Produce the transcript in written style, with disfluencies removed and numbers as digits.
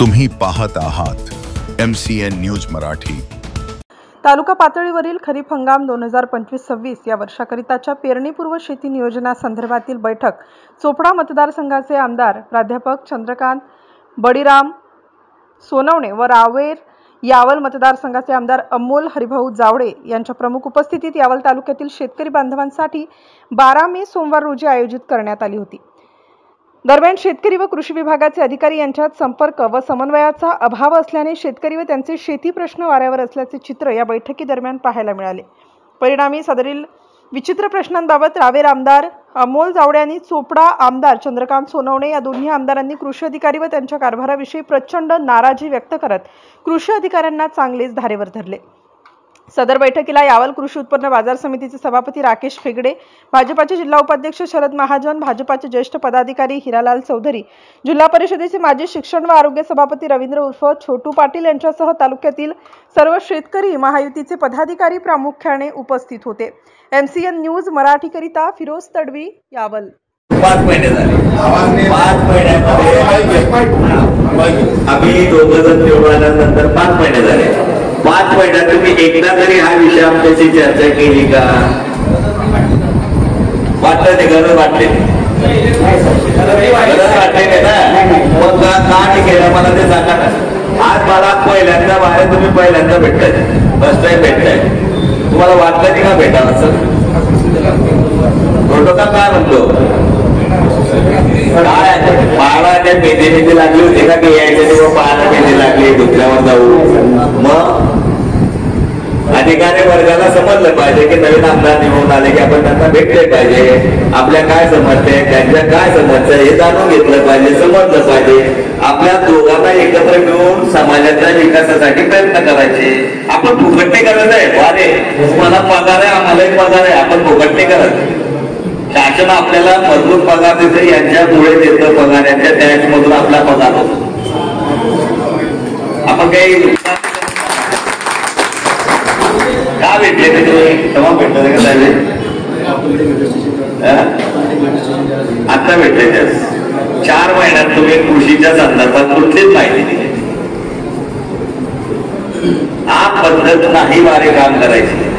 तुम्ही पाहत आहात MCN न्यूज मराठी। तालुका पातळीवरील खरीप हंगाम 2025-26 या वर्षाकरिताच्या पेरणीपूर्व शेती नियोजनासंदर्भातील बैठक चोपडा मतदारसंघाचे आमदार प्राध्यापक चंद्रकांत बळीराम सोनवणे व रावेर यावल मतदारसंघाचे आमदार अमोल हरिभाऊ जावडे यांच्या प्रमुख उपस्थितीत यावल तालुक्यातील शेतकरी बांधवांसाठी 12 मे सोमवार रोजी आयोजित करण्यात आली होती। दरम्यान शेतकरी व कृषी विभागाचे अधिकारी यांच्यात संपर्क व समन्वयाचा अभाव असल्याने शेतकरी व त्यांचे शेती प्रश्न वाऱ्यावर असल्याचे चित्र या बैठकीदरम्यान पाहायला मिळाले। परिणामी सदरील विचित्र प्रश्नांबाबत रावेर आमदार अमोल जावडे आणि चोपडा आमदार चंद्रकांत सोनवणे या दोन्ही आमदारांनी कृषी अधिकारी व त्यांच्या कारभाराविषयी प्रचंड नाराजी व्यक्त करत कृषी अधिकाऱ्यांना चांगलेच धारेवर धरले। सदर बैठकीला यावल कृषी उत्पन्न बाजार समितीचे सभापती राकेश फेगडे, भाजपाचे जिल्हा उपाध्यक्ष शरद महाजन, भाजपाचे ज्येष्ठ पदाधिकारी हिरालाल चौधरी, जिल्हा परिषदेचे माजी शिक्षण व आरोग्य सभापती रवींद्र उर्फ छोटू पाटील यांच्यासह तालुक्यातील सर्व शेतकरी महायुतीचे पदाधिकारी प्रामुख्याने उपस्थित होते। MCN न्यूज मराठी करिता फिरोज तडवी, यावल। 5 महिने झाले। 5 महिन्यामध्ये आम्ही दोघं जण निवडून आल्यानंतर 5 महिने झाले। 5 महिन्यात तुम्ही एकदा तरी हा विषय आमच्याशी चर्चा केली का? वाटलं नाही, गरज वाटली ना? मग का केलं मला ते सांगा ना। आज मला पहिल्यांदा बाहेर तुम्ही पहिल्यांदा भेटताय, फर्स्ट टाइम भेटताय, तुम्हाला वाटलं नाही का भेटावं असं? प्रोटोकॉल काय म्हणतो? पाळाच्या मेहंदी लागली होती का की यायच्या तेव्हा पाळाला मेहंदी लागली, दुसऱ्यावर जाऊ। मग अधिकारी वर्गाला समजलं पाहिजे की नवीन आमदार निवडून आले की आपण त्यांना भेटले पाहिजे, आपल्या काय समस्या आहे, त्यांच्या काय समस्या हे जाणून घेतलं पाहिजे, समजलं पाहिजे। आपल्या दोघांना एकत्र मिळून समाजाच्या विकासासाठी प्रयत्न करायचे। आपण फुकटणे करत आहे, वारे तुम्हाला पगार आहे, आम्हालाही पगार आहे, आपण फुकटणे करत। शासन आपल्याला मजबूत पगार देतं, यांच्यामुळे देतं पगार, यांच्या टॅक्स मधून आपला पगार होतो। आपण काही का भेटले ते तुम्ही तेव्हा भेटले का साहेब? आता भेटले त्यास 4 महिन्यात तुम्ही कृषीच्या संदर्भात कुठलीच माहिती दिली। हा पद्धत नाही वारे काम करायची।